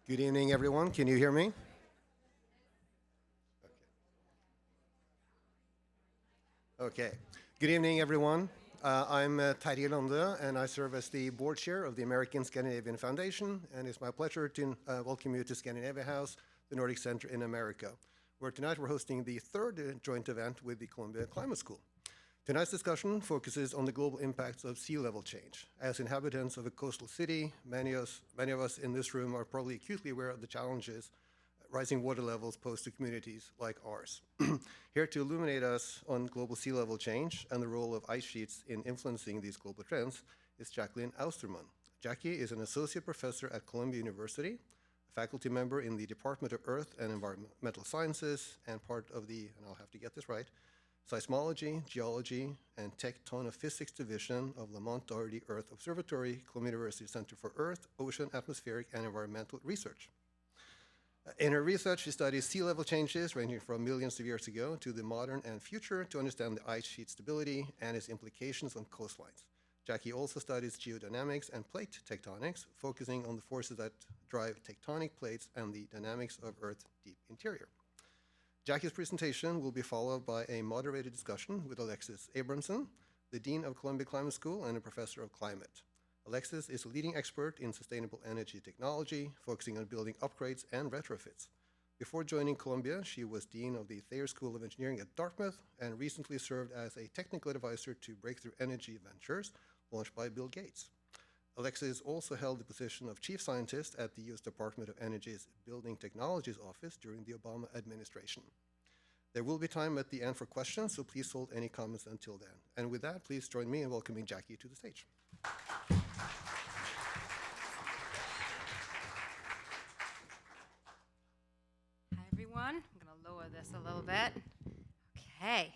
Good evening, everyone. Can you hear me? Okay. Good evening, everyone. I'm Terje Lande, and I serve as the board chair of the American Scandinavian Foundation, and it's my pleasure to welcome you to Scandinavia House, the Nordic Center in America, where tonight we're hosting the third joint event with the Columbia Climate School. Tonight's discussion focuses on the global impacts of sea level change. As inhabitants of a coastal city, many of us in this room are probably acutely aware of the challenges rising water levels pose to communities like ours. Here to illuminate us on global sea level change and the role of ice sheets in influencing these global trends is Jacqueline Austermann. Jacky is an associate professor at Columbia University, a faculty member in the Department of Earth and Environmental Sciences, and part of the, and I'll have to get this right, Seismology, Geology, and Tectonophysics Division of Lamont-Doherty Earth Observatory, Columbia University Center for Earth, Ocean, Atmospheric, and Environmental Research. In her research, she studies sea level changes ranging from millions of years ago to the modern and future to understand the ice sheet stability and its implications on coastlines. Jacky also studies geodynamics and plate tectonics, focusing on the forces that drive tectonic plates and the dynamics of Earth's deep interior. Jacky's presentation will be followed by a moderated discussion with Alexis Abramson, the Dean of Columbia Climate School and a professor of climate. Alexis is a leading expert in sustainable energy technology, focusing on building upgrades and retrofits. Before joining Columbia, she was Dean of the Thayer School of Engineering at Dartmouth and recently served as a technical advisor to Breakthrough Energy Ventures, launched by Bill Gates. Alexis also held the position of chief scientist at the U.S. Department of Energy's Building Technologies Office during the Obama administration. There will be time at the end for questions, so please hold any comments until then. And with that, please join me in welcoming Jacky to the stage. Hi, everyone. I'm going to lower this a little bit. Okay,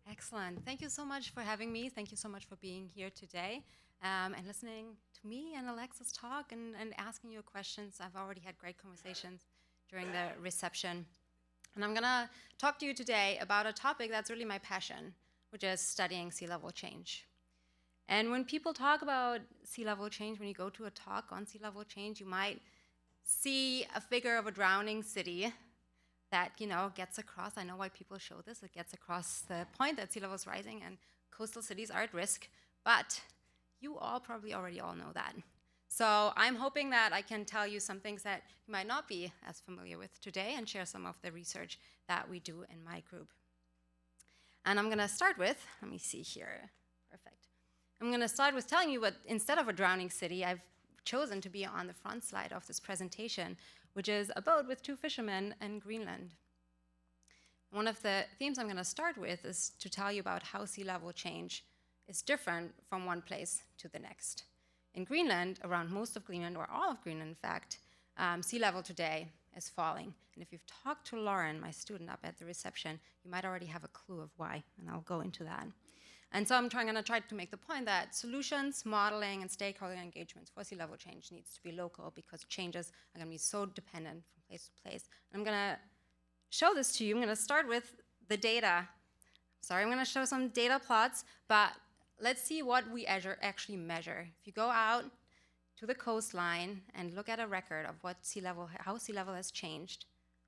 excellent. Thank you so much for having me. Thank you so much for being here today and listening to me and Alexis talk and asking you questions. I've already had great conversations during the reception. And I'm going to talk to you today about a topic that's really my passion, which is studying sea level change. And when people talk about sea level change, when you go to a talk on sea level change, you might see a figure of a drowning city that, gets across. I know why people show this. It gets across the point that sea level is rising and coastal cities are at risk. But you all probably already all know that. So I'm hoping that I can tell you some things that you might not be as familiar with today and share some of the research that we do in my group. And I'm going to start with, let me see here. Perfect. I'm going to start with telling you what, instead of a drowning city, I've chosen to be on the front slide of this presentation, which is a boat with two fishermen in Greenland. One of the themes I'm going to start with is to tell you about how sea level change is different from one place to the next. In Greenland, around most of Greenland, or all of Greenland, in fact, sea level today is falling. And if you've talked to Lauren, my student up at the reception, you might already have a clue of why, and I'll go into that. And so I'm going to try to make the point that solutions, modeling, and stakeholder engagements for sea level change needs to be local because changes are going to be so dependent from place to place. And I'm going to show this to you. I'm going to start with the data. Sorry, I'm going to show some data plots, but let's see what we actually measure. If you go out to the coastline and look at a record of how sea level has changed,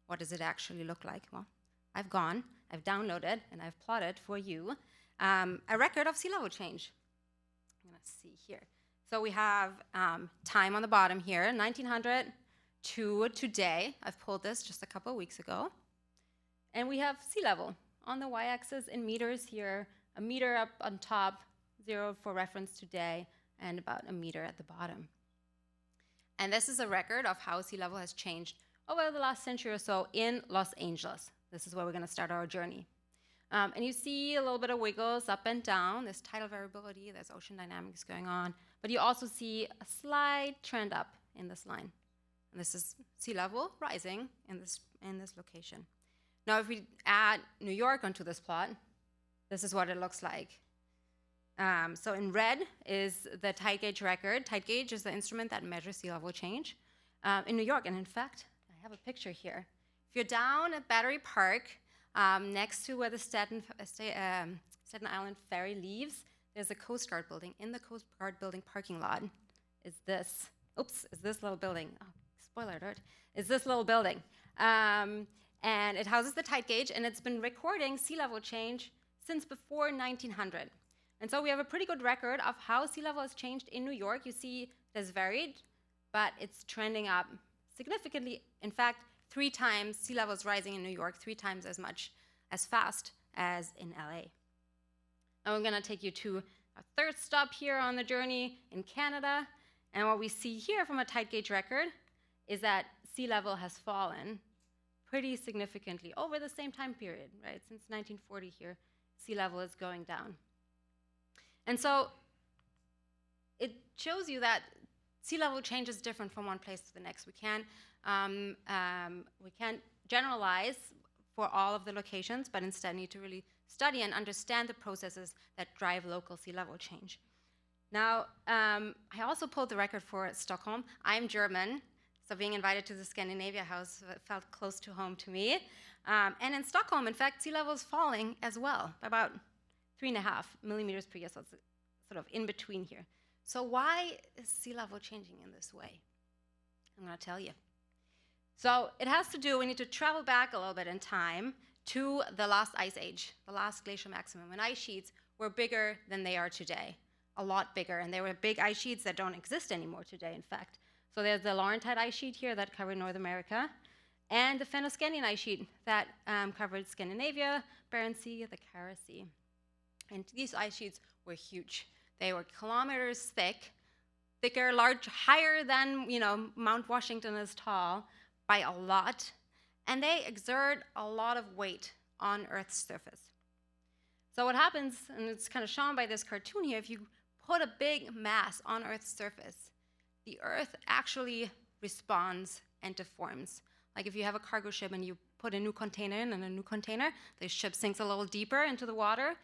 what does it actually look like? Well, I've downloaded, and I've plotted for you a record of sea level change. I'm going to see here. So we have time on the bottom here, 1900 to today. I've pulled this just a couple of weeks ago. And we have sea level on the y-axis in meters here, a meter up on top, 0 for reference today, and about a meter at the bottom. And this is a record of how sea level has changed over the last century or so in Los Angeles. This is where we're going to start our journey. And you see a little bit of wiggles up and down. There's tidal variability, there's ocean dynamics going on, but you also see a slight trend up in this line. And this is sea level rising in this location. Now, if we add New York onto this plot, this is what it looks like. So in red is the tide gauge record. Tide gauge is the instrument that measures sea level change in New York. And in fact, I have a picture here. If you're down at Battery Park, next to where the Staten Island ferry leaves, there's a Coast Guard building. In the Coast Guard building parking lot is this little building. Oh, spoiler alert, is this little building. And it houses the tide gauge, and it's been recording sea level change since before 1900. And so we have a pretty good record of how sea level has changed in New York. You see it has varied, but it's trending up significantly. In fact, 3 times sea level is rising in New York, 3 times as much, as fast as in LA. And we're gonna take you to our third stop here on the journey in Canada. And what we see here from a tide gauge record is that sea level has fallen pretty significantly over the same time period, right? Since 1940 here, sea level is going down. And so it shows you that sea level change is different from one place to the next. We can't generalize for all of the locations, but instead need to really study and understand the processes that drive local sea level change. Now, I also pulled the record for Stockholm. I'm German, so being invited to the Scandinavia House felt close to home to me. And in Stockholm, in fact, sea level is falling as well, by about 3.5 millimeters per year, so it's sort of in between here. So why is sea level changing in this way? I'm gonna tell you. So it has to do, we need to travel back a little bit in time to the last ice age, the last glacial maximum, when ice sheets were bigger than they are today, a lot bigger, and there were big ice sheets that don't exist anymore today, in fact. So there's the Laurentide ice sheet here that covered North America, and the Fennoscandian ice sheet that covered Scandinavia, Barents Sea, the Kara Sea. And these ice sheets were huge. They were kilometers thick, thicker, large, higher than, Mount Washington is tall by a lot, and they exert a lot of weight on Earth's surface. So what happens, and it's kind of shown by this cartoon here, if you put a big mass on Earth's surface, the Earth actually responds and deforms. Like if you have a cargo ship and you put a new container in and a new container, the ship sinks a little deeper into the water,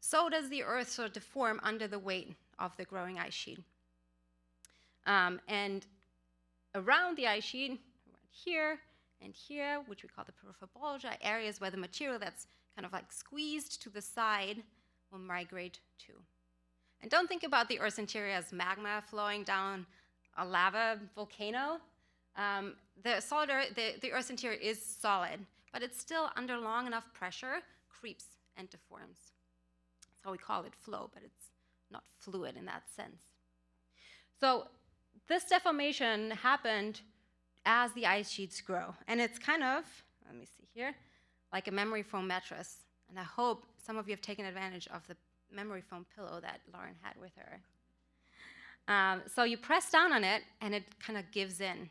so does the Earth sort of deform under the weight of the growing ice sheet. And around the ice sheet, right here and here, which we call the peripheral bulge, are areas where the material that's kind of like squeezed to the side will migrate to. And don't think about the Earth's interior as magma flowing down a lava volcano. The Earth's interior is solid, but it's still under long enough pressure, creeps and deforms. So we call it flow, but it's not fluid in that sense. So this deformation happened as the ice sheets grow. And it's kind of, let me see here, like a memory foam mattress. And I hope some of you have taken advantage of the memory foam pillow that Lauren had with her. So you press down on it, and it kind of gives in.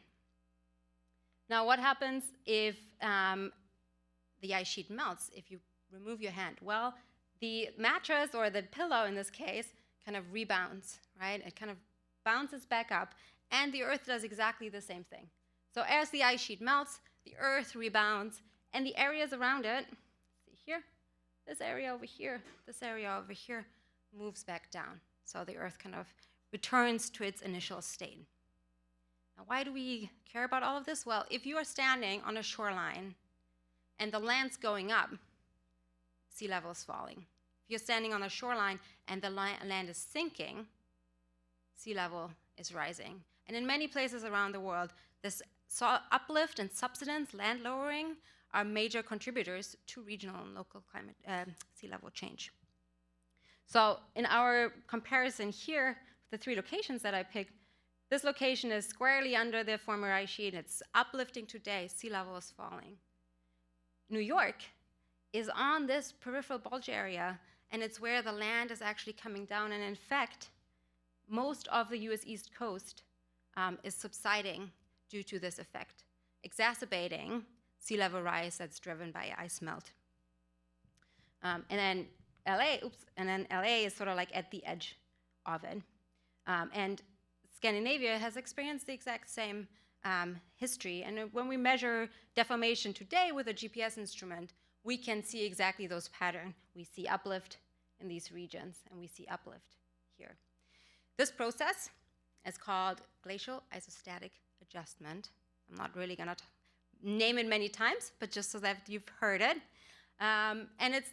Now, what happens if the ice sheet melts, if you remove your hand? Well, the mattress, or the pillow in this case, kind of rebounds, right? It kind of bounces back up, and the Earth does exactly the same thing. So as the ice sheet melts, the Earth rebounds, and the areas around it, see here, this area over here, this area over here, moves back down. So the Earth kind of returns to its initial state. Now, why do we care about all of this? Well, if you are standing on a shoreline and the land's going up, sea level is falling. If you're standing on a shoreline and the land is sinking, sea level is rising. And in many places around the world, this uplift and subsidence, land lowering, are major contributors to regional and local climate sea level change. So in our comparison here, the 3 locations that I picked, this location is squarely under the former ice sheet. It's uplifting today. Sea level is falling. New York is on this peripheral bulge area, and it's where the land is actually coming down. And in fact, most of the US East Coast is subsiding due to this effect, exacerbating sea level rise that's driven by ice melt. And then LA is sort of like at the edge of it. And Scandinavia has experienced the exact same history. And when we measure deformation today with a GPS instrument, we can see exactly those patterns. We see uplift in these regions, and we see uplift here. This process is called glacial isostatic adjustment. I'm not really going to name it many times, but just so that you've heard it. And it's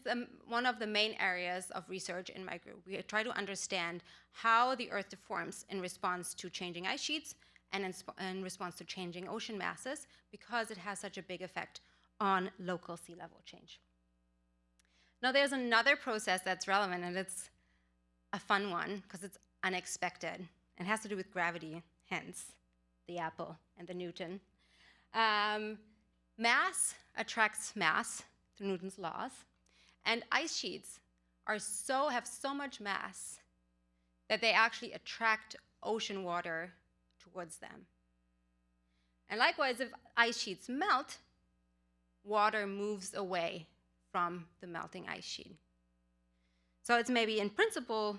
one of the main areas of research in my group. We try to understand how the Earth deforms in response to changing ice sheets and in response to changing ocean masses, because it has such a big effect on local sea level change. Now, there's another process that's relevant, and it's a fun one because it's unexpected. It has to do with gravity, hence the apple and the Newton. Mass attracts mass through Newton's laws, and ice sheets have so much mass that they actually attract ocean water towards them. And likewise, if ice sheets melt, water moves away from the melting ice sheet. So it's maybe in principle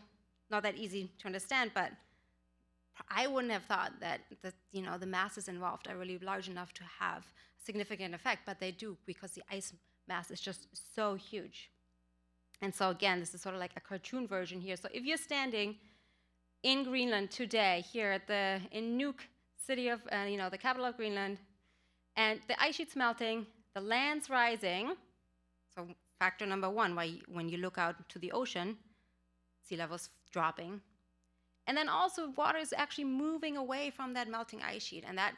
not that easy to understand, but I wouldn't have thought that the masses involved are really large enough to have a significant effect, but they do, because the ice mass is just so huge. And so again, this is sort of like a cartoon version here. So if you're standing in Greenland today, here in Nuuk, city of the capital of Greenland, and the ice sheet's melting, the land's rising. So factor number one, when you look out to the ocean, sea level's dropping. And then also water is actually moving away from that melting ice sheet. And that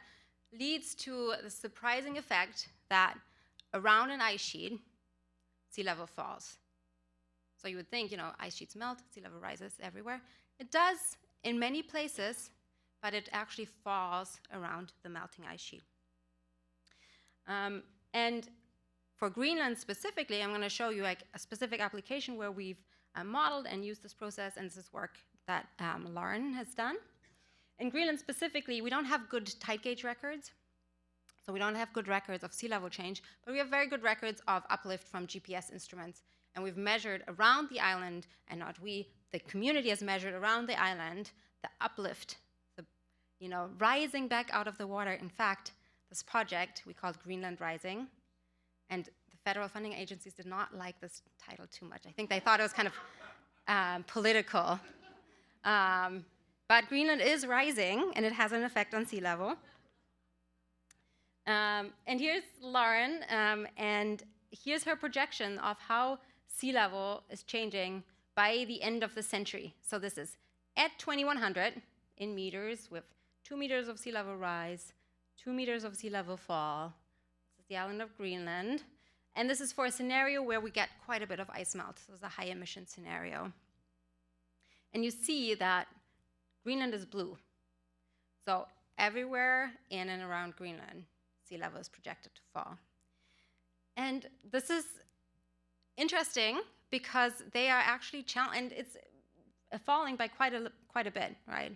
leads to the surprising effect that around an ice sheet, sea level falls. So you would think, ice sheets melt, sea level rises everywhere. It does in many places, but it actually falls around the melting ice sheet. And for Greenland specifically, I'm going to show you a specific application where we've modeled and used this process, and this is work that Lauren has done. In Greenland specifically, we don't have good tide gauge records, so we don't have good records of sea level change, but we have very good records of uplift from GPS instruments, and we've measured around the island, and not we, the community has measured around the island, the uplift, rising back out of the water. In fact, this project we called Greenland Rising, and the federal funding agencies did not like this title too much. I think they thought it was kind of political. But Greenland is rising, and it has an effect on sea level. And here's Lauren, and here's her projection of how sea level is changing by the end of the century. So this is at 2100 in meters, with 2 meters of sea level rise, 2 meters of sea level fall. This is the island of Greenland. And this is for a scenario where we get quite a bit of ice melt. So it's a high emission scenario. And you see that Greenland is blue. So everywhere in and around Greenland, sea level is projected to fall. And this is interesting because they are actually and it's falling by quite a bit, right?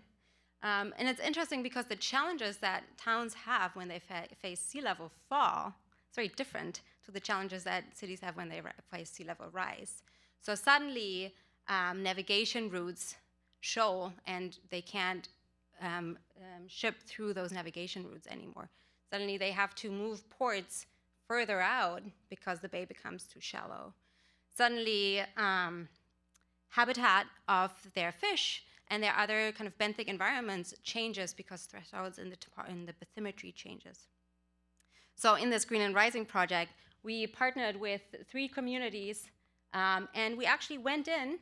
And it's interesting because the challenges that towns have when they face sea level fall, it's very different to the challenges that cities have when they face sea level rise. So suddenly, navigation routes show, and they can't ship through those navigation routes anymore. Suddenly, they have to move ports further out because the bay becomes too shallow. Suddenly, habitat of their fish and their other kind of benthic environments changes because thresholds in the bathymetry changes. So in this Greenland Rising project, we partnered with 3 communities, and we actually went in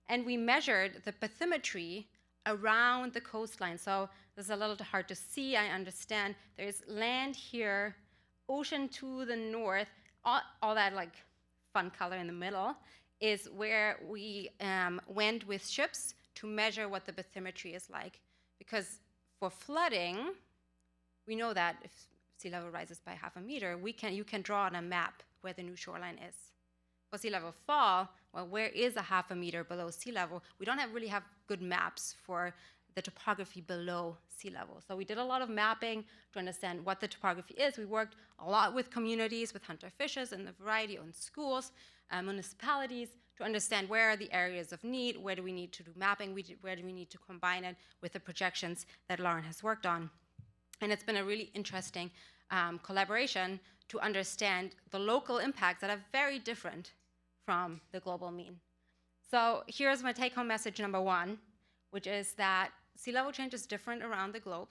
and we measured the bathymetry around the coastline. So this is a little hard to see, I understand. There's land here, ocean to the north, all that like fun color in the middle is where we went with ships to measure what the bathymetry is like. Because for flooding, we know that if sea level rises by 0.5 meter, you can draw on a map where the new shoreline is. For sea level fall, well, where is 0.5 meter below sea level? We don't really have good maps for the topography below sea level. So we did a lot of mapping to understand what the topography is. We worked a lot with communities, with hunter fishers and a variety of schools, municipalities, to understand where are the areas of need, where do we need to do mapping, where do we need to combine it with the projections that Lauren has worked on. And it's been a really interesting collaboration to understand the local impacts that are very different from the global mean. So here's my take-home message number 1, which is that sea level change is different around the globe,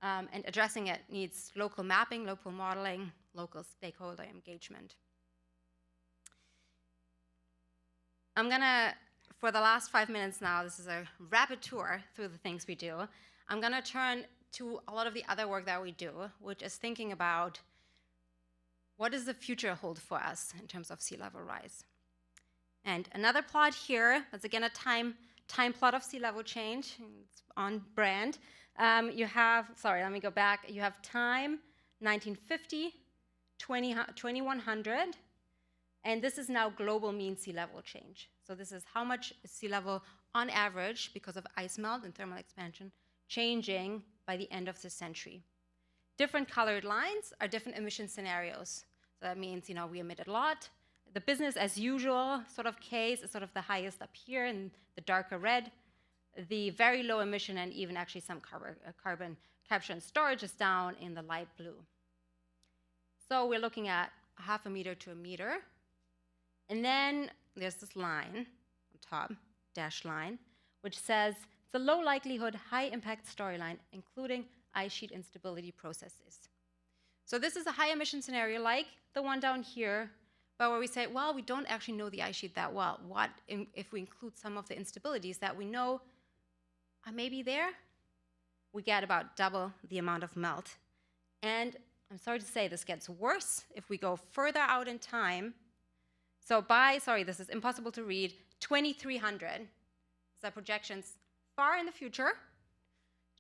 and addressing it needs local mapping, local modeling, local stakeholder engagement. I'm gonna, for the last 5 minutes now, this is a rapid tour through the things we do. I'm gonna turn to a lot of the other work that we do, which is thinking about what does the future hold for us in terms of sea level rise. And another plot here, that's again a time plot of sea level change. It's on brand. You have, sorry, let me go back. You have time, 1950, 2100, and this is now global mean sea level change. So this is how much sea level on average, because of ice melt and thermal expansion, changing by the end of the century. Different colored lines are different emission scenarios. So that means, we emitted a lot. The business as usual sort of case is sort of the highest up here in the darker red. The very low emission and even actually some carbon capture and storage is down in the light blue. So we're looking at 0.5 meter to 1 meter. And then there's this line on top, dashed line, which says it's a low likelihood, high impact storyline, including ice sheet instability processes. So this is a high emission scenario like the one down here, but where we say, well, we don't actually know the ice sheet that well. What if we include some of the instabilities that we know are maybe there? We get about double the amount of melt. And I'm sorry to say this gets worse if we go further out in time. So this is impossible to read, 2300, so projections far in the future,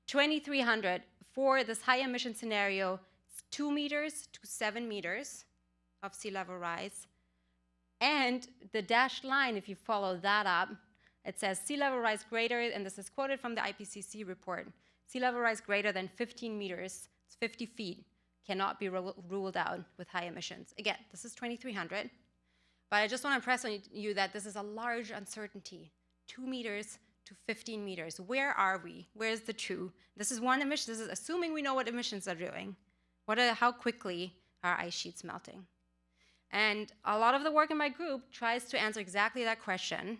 2300 for this high emission scenario, it's 2 meters to 7 meters of sea level rise. And the dashed line, if you follow that up, it says sea level rise greater, and this is quoted from the IPCC report, sea level rise greater than 15 meters, it's 50 feet, cannot be ruled out with high emissions. Again, this is 2300. But I just want to impress on you that this is a large uncertainty, 2 meters to 15 meters. Where are we? Where's the true? This is one emission. This is assuming we know what emissions are doing. How quickly are ice sheets melting? And a lot of the work in my group tries to answer exactly that question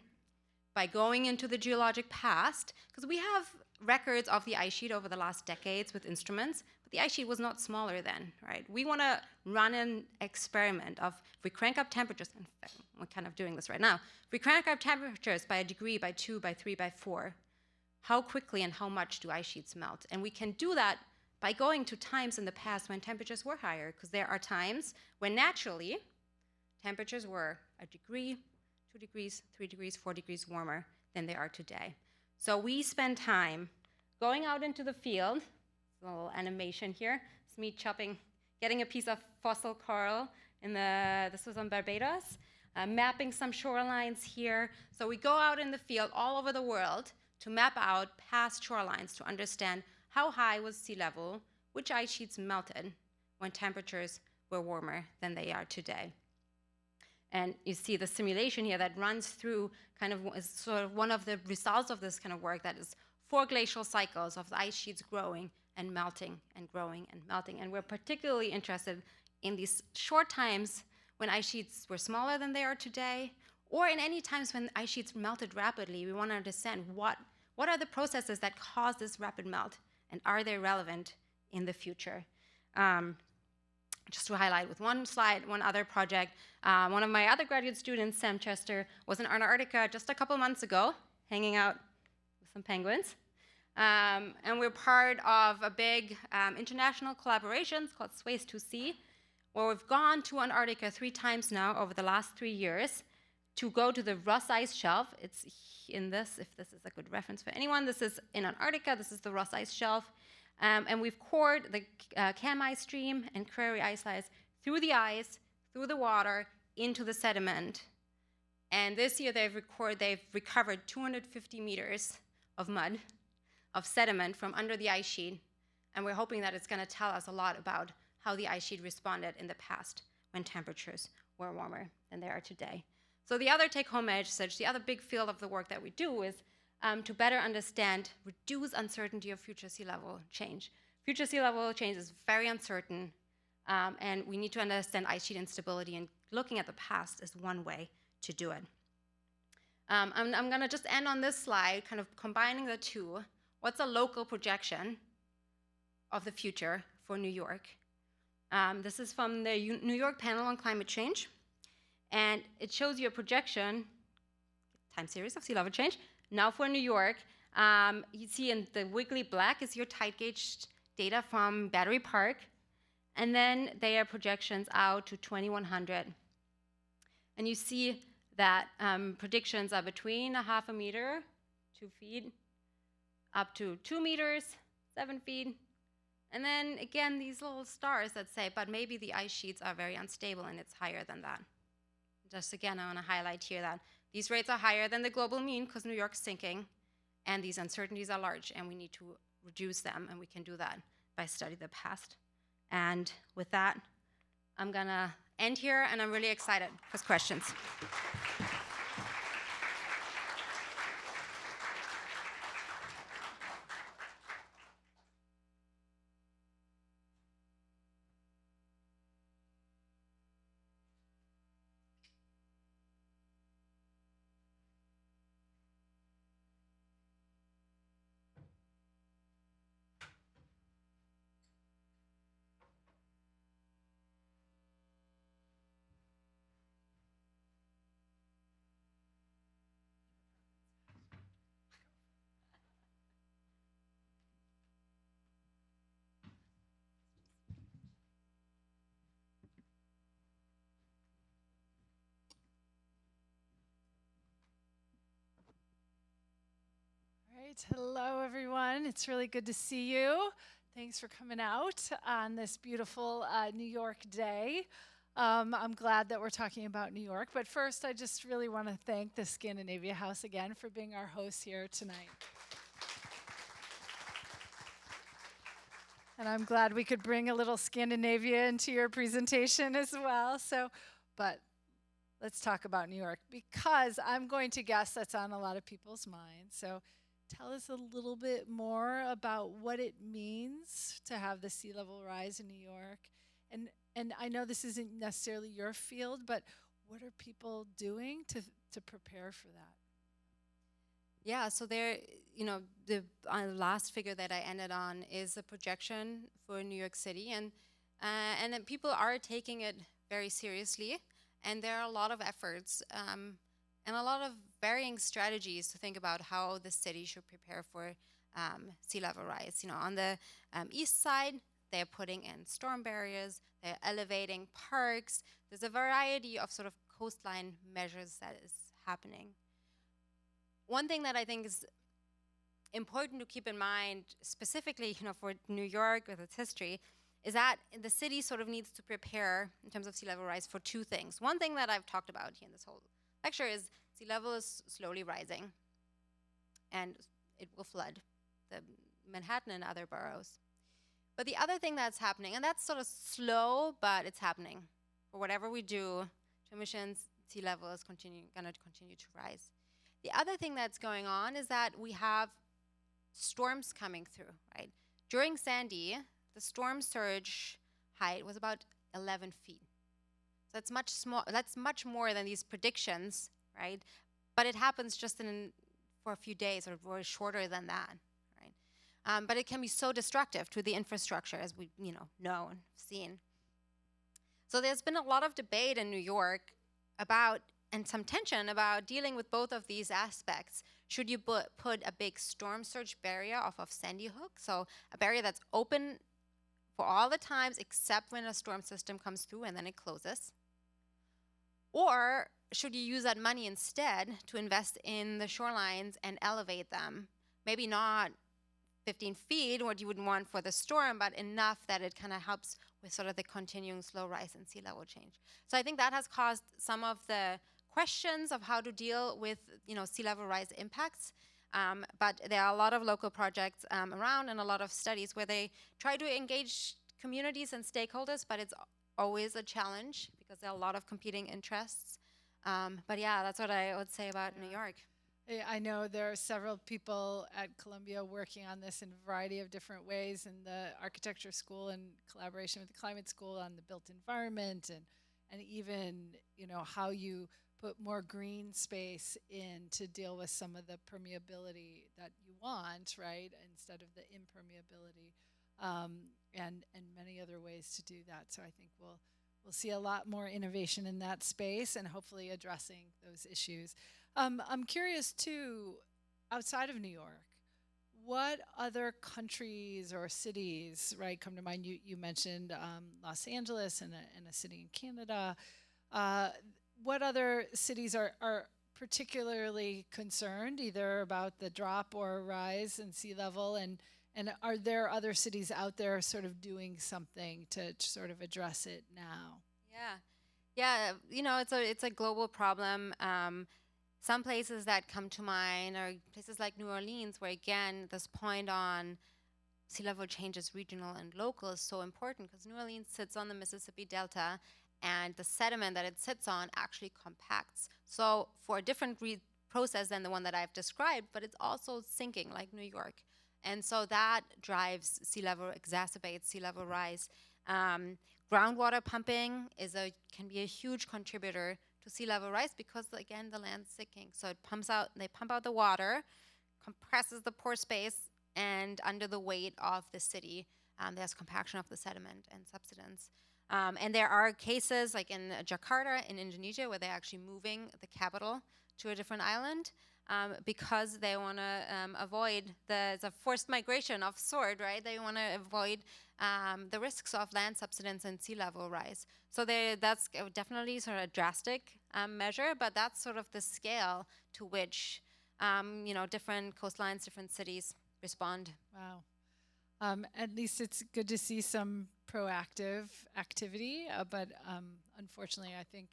by going into the geologic past, because we have records of the ice sheet over the last decades with instruments, but the ice sheet was not smaller then, right? We want to run an experiment of, if we crank up temperatures, in fact, we're kind of doing this right now, if we crank up temperatures by 1 degree, by 2, by 3, by 4, how quickly and how much do ice sheets melt? And we can do that by going to times in the past when temperatures were higher, because there are times when naturally temperatures were 1 degree, 2 degrees, 3 degrees, 4 degrees warmer than they are today. So we spend time going out into the field, a little animation here, it's me getting a piece of fossil coral, this was on Barbados, mapping some shorelines here. So we go out in the field all over the world to map out past shorelines to understand how high was sea level, which ice sheets melted when temperatures were warmer than they are today. And you see the simulation here that runs through is sort of one of the results of this kind of work, that is 4 glacial cycles of the ice sheets growing and melting and growing and melting. And we're particularly interested in these short times when ice sheets were smaller than they are today, or in any times when ice sheets melted rapidly. We want to understand what are the processes that cause this rapid melt, and are they relevant in the future? Just to highlight with one slide, one other project, one of my other graduate students, Sam Chester, was in Antarctica just a couple months ago, hanging out with some penguins. And we're part of a big international collaboration called Sways to Sea, where we've gone to Antarctica 3 times now over the last 3 years to go to the Ross Ice Shelf. It's in this, if this is a good reference for anyone. This is in Antarctica. This is the Ross Ice Shelf. And we've cored the Cam ice stream and Prairie ice lice through the ice, through the water, into the sediment. And this year they've recovered 250 meters of mud, of sediment from under the ice sheet. And we're hoping that it's going to tell us a lot about how the ice sheet responded in the past when temperatures were warmer than they are today. So the other take-home message, the other big field of the work that we do is to better understand, reduce uncertainty of future sea level change. Future sea level change is very uncertain, and we need to understand ice sheet instability, and looking at the past is one way to do it. I'm going to just end on this slide, kind of combining the two. What's a local projection of the future for New York? This is from the New York Panel on Climate Change, and it shows you a projection, time series of sea level change. Now for New York, you see in the wiggly black is your tide gauge data from Battery Park, and then their projections out to 2100. And you see that predictions are between 0.5 meter, 2 feet, up to 2 meters, 7 feet. And then again, these little stars that say, but maybe the ice sheets are very unstable and it's higher than that. Just again, I want to highlight here that these rates are higher than the global mean because New York's sinking, and these uncertainties are large, and we need to reduce them, and we can do that by studying the past. And with that, I'm going to end here, and I'm really excited for questions. Hello, everyone. It's really good to see you. Thanks for coming out on this beautiful New York day. I'm glad that we're talking about New York, but first I just really want to thank the Scandinavia House again for being our hosts here tonight. And I'm glad we could bring a little Scandinavia into your presentation as well. But let's talk about New York, because I'm going to guess that's on a lot of people's minds. So tell us a little bit more about what it means to have the sea level rise in New York. And I know this isn't necessarily your field, but what are people doing to prepare for that? Yeah, so there, the last figure that I ended on is a projection for New York City, and then people are taking it very seriously, and there are a lot of efforts and a lot of varying strategies to think about how the city should prepare for sea level rise. On the east side, they're putting in storm barriers, they're elevating parks. There's a variety of sort of coastline measures that is happening. One thing that I think is important to keep in mind, specifically, for New York with its history, is that the city sort of needs to prepare in terms of sea level rise for two things. One thing that I've talked about here in this whole lecture is sea level is slowly rising, and it will flood the Manhattan and other boroughs. But the other thing that's happening, and that's sort of slow, but it's happening. For whatever we do to emissions, sea level is going to continue to rise. The other thing that's going on is that we have storms coming through, right? During Sandy, the storm surge height was about 11 feet. So that's much more than these predictions, right? But it happens just for a few days, or very shorter than that, right? But it can be so destructive to the infrastructure, as we know and seen. So there's been a lot of debate in New York about, and some tension about, dealing with both of these aspects. Should you put a big storm surge barrier off of Sandy Hook, so a barrier that's open for all the times except when a storm system comes through and then it closes? Or should you use that money instead to invest in the shorelines and elevate them? Maybe not 15 feet, what you would want for the storm, but enough that it kind of helps with sort of the continuing slow rise in sea level change. So I think that has caused some of the questions of how to deal with sea level rise impacts. But there are a lot of local projects around, and a lot of studies where they try to engage communities and stakeholders, but it's always a challenge because there are a lot of competing interests. But yeah, that's what I would say about New York. I know there are several people at Columbia working on this in a variety of different ways, in the architecture school in collaboration with the climate school on the built environment, and even how you put more green space in to deal with some of the permeability that you want, right, instead of the impermeability, and many other ways to do that. So I think we'll see a lot more innovation in that space, and hopefully addressing those issues. I'm curious too, outside of New York, what other countries or cities, right, come to mind? You mentioned Los Angeles and a city in Canada. Uh, what other cities are particularly concerned either about the drop or rise in sea level, and are there other cities out there sort of doing something to sort of address it now? Yeah, yeah. It's a global problem. Some places that come to mind are places like New Orleans, where again this point on sea level change is regional and local is so important, because New Orleans sits on the Mississippi Delta, and the sediment that it sits on actually compacts. So for a different process than the one that I've described, but it's also sinking like New York. And so that drives sea level, exacerbates sea level rise. Groundwater pumping can be a huge contributor to sea level rise, because again the land's sinking. So they pump out the water, compresses the pore space, and under the weight of the city, there's compaction of the sediment and subsidence. And there are cases like in Jakarta in Indonesia where they're actually moving the capital to a different island, because they want to avoid the forced migration of sort, right? They want to avoid the risks of land subsidence and sea level rise. So that's definitely sort of a drastic measure, but that's sort of the scale to which different coastlines, different cities respond. Wow. At least it's good to see some proactive activity, but unfortunately, I think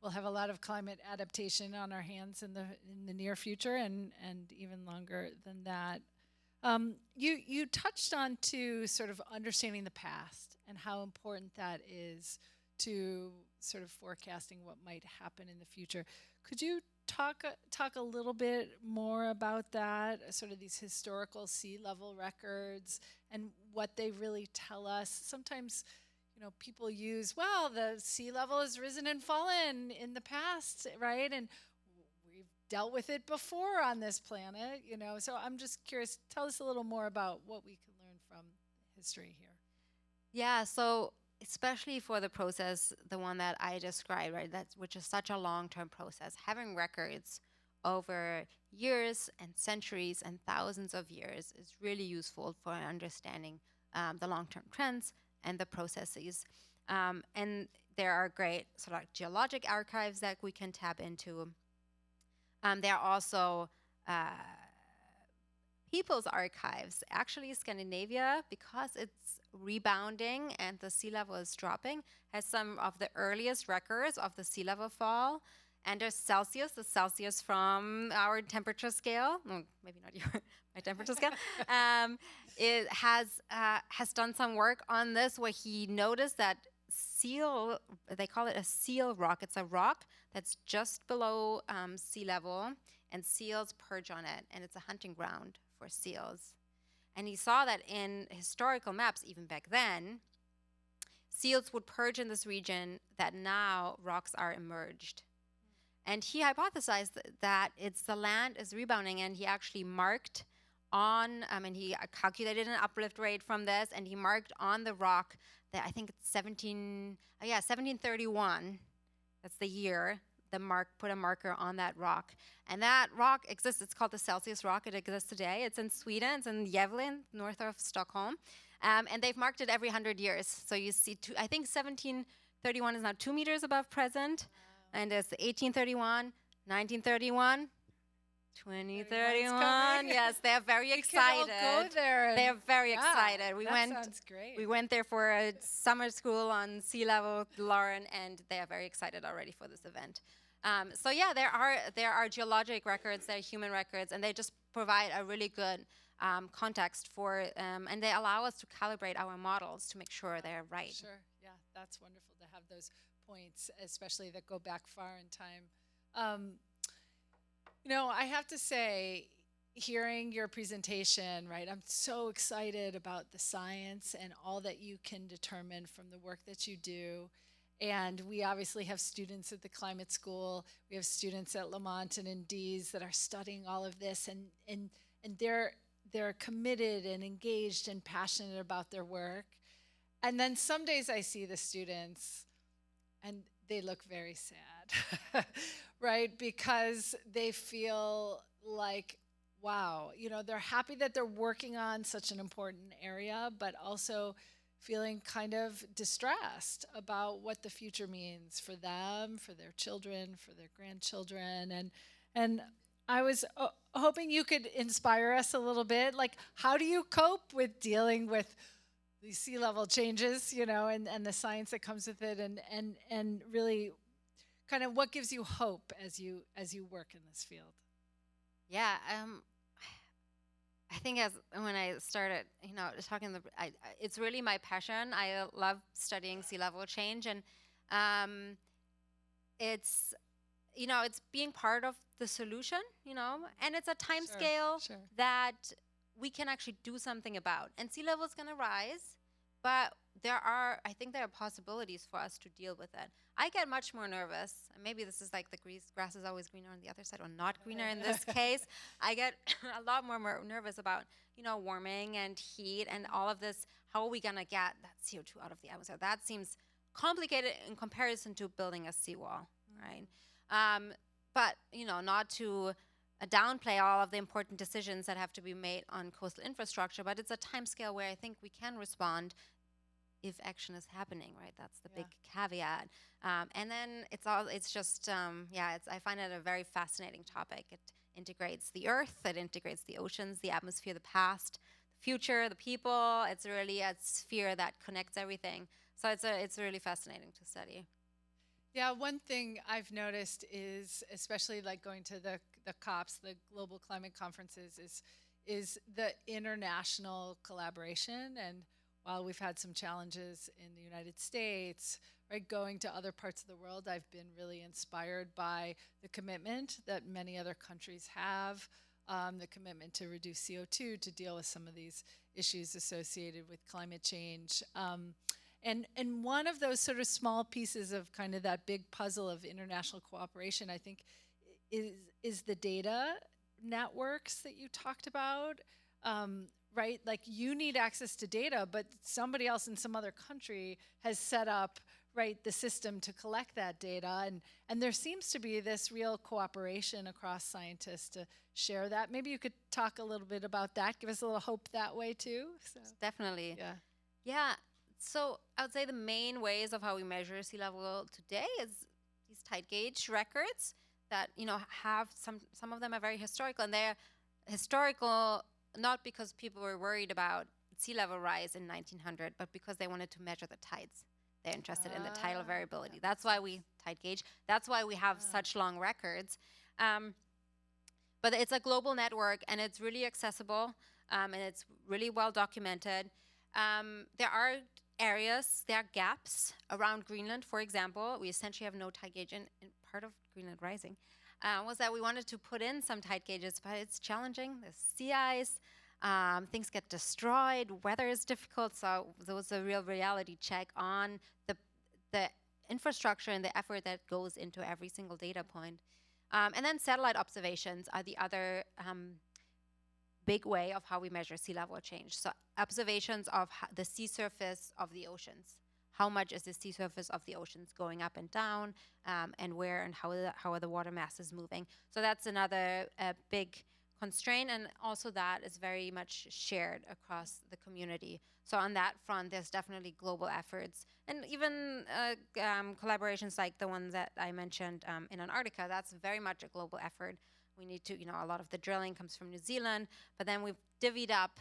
we'll have a lot of climate adaptation on our hands in the near future, and even longer than that. You touched on to sort of understanding the past and how important that is to sort of forecasting what might happen in the future. Could you talk a little bit more about that, sort of these historical sea level records and what they really tell us? Sometimes, people use, well, the sea level has risen and fallen in the past, right? And we've dealt with it before on this planet, So I'm just curious, tell us a little more about what we can learn from history here. Yeah, so especially for the process, the one that I described, right, which is such a long-term process, having records over years and centuries and thousands of years is really useful for understanding the long-term trends and the processes. And there are great sort of geologic archives that we can tap into. There are also people's archives. Actually, Scandinavia, because it's rebounding and the sea level is dropping, has some of the earliest records of the sea level fall. And there's Celsius, the Celsius from our temperature scale, maybe not my temperature scale, it has done some work on this, where he noticed that seal, they call it a seal rock. It's a rock that's just below sea level, and seals perch on it, and it's a hunting ground for seals. And he saw that in historical maps, even back then, seals would perch in this region that now rocks are emerged. And he hypothesized that it's the land is rebounding, and he actually marked on, and he calculated an uplift rate from this, and he marked on the rock that I think it's 1731, that's the year, put a marker on that rock. And that rock exists, it's called the Celsius rock, it exists today. It's in Sweden, it's in Gävle, north of Stockholm. And they've marked it every 100 years. So you see, I think 1731 is now 2 meters above present. And it's 1831, 1931, 2031. Yes, they're very excited. We can all go there. They're very excited. Sounds great. We went there for a summer school on sea level, Lauren, and they are very excited already for this event. So yeah, there are geologic records, there are human records, and they just provide a really good context for, and they allow us to calibrate our models to make sure they're right. Sure, yeah, that's wonderful to have those points, especially that go back far in time. I have to say, hearing your presentation, right, I'm so excited about the science and all that you can determine from the work that you do. And we obviously have students at the climate school. We have students at Lamont and Indees that are studying all of this, and they're committed and engaged and passionate about their work. And then some days I see the students and they look very sad, right? Because they feel like wow, they're happy that they're working on such an important area, but also feeling kind of distressed about what the future means for them, for their children, for their grandchildren. And I was hoping you could inspire us a little bit. Like, how do you cope with dealing with these sea level changes, and the science that comes with it, and really kind of what gives you hope as you work in this field? Yeah, I think as when I started, talking, it's really my passion. I love studying sea level change, and it's it's being part of the solution, and it's a time scale that we can actually do something about. And sea level is going to rise, but I think there are possibilities for us to deal with it. I get much more nervous. And maybe this is like the grass is always greener on the other side, or not greener in this case. I get a lot more nervous about, warming and heat and all of this. How are we going to get that CO2 out of the atmosphere? That seems complicated in comparison to building a seawall, right? But, not to downplay all of the important decisions that have to be made on coastal infrastructure, but it's a time scale where I think we can respond if action is happening, right? That's the big caveat. And then I find it a very fascinating topic. It integrates the earth, it integrates the oceans, the atmosphere, the past, the future, the people. It's really a sphere that connects everything. So it's really fascinating to study. Yeah, one thing I've noticed is, especially like going to the COPs, the global climate conferences, is the international collaboration. And while we've had some challenges in the United States, right, going to other parts of the world, I've been really inspired by the commitment that many other countries have, the commitment to reduce CO2, to deal with some of these issues associated with climate change. And one of those sort of small pieces of kind of that big puzzle of international cooperation, I think, is the data networks that you talked about, right? Like, you need access to data, but somebody else in some other country has set up, right, the system to collect that data. And there seems to be this real cooperation across scientists to share that. Maybe you could talk a little bit about that, give us a little hope that way too. So. Definitely. Yeah. So I would say the main ways of how we measure sea level today is these tide gauge records that, have some of them are very historical, and they're historical not because people were worried about sea level rise in 1900, but because they wanted to measure the tides. They're interested in the tidal variability. That's why we tide gauge. That's why we have such long records. But it's a global network, and it's really accessible, and it's really well documented. There are areas, there are gaps around Greenland, for example. We essentially have no tide gauge in part of Greenland rising. Was that we wanted to put in some tide gauges, but it's challenging. There's sea ice, things get destroyed, weather is difficult, so there was a real reality check on the infrastructure and the effort that goes into every single data point. And then satellite observations are the other big way of how we measure sea level change. So observations of the sea surface of the oceans. How much is the sea surface of the oceans going up and down, and where and how are the water masses moving? So that's another big constraint, and also that is very much shared across the community. So on that front, there's definitely global efforts, and even collaborations like the ones that I mentioned in Antarctica. That's very much a global effort. We need to, a lot of the drilling comes from New Zealand, but then we've divvied up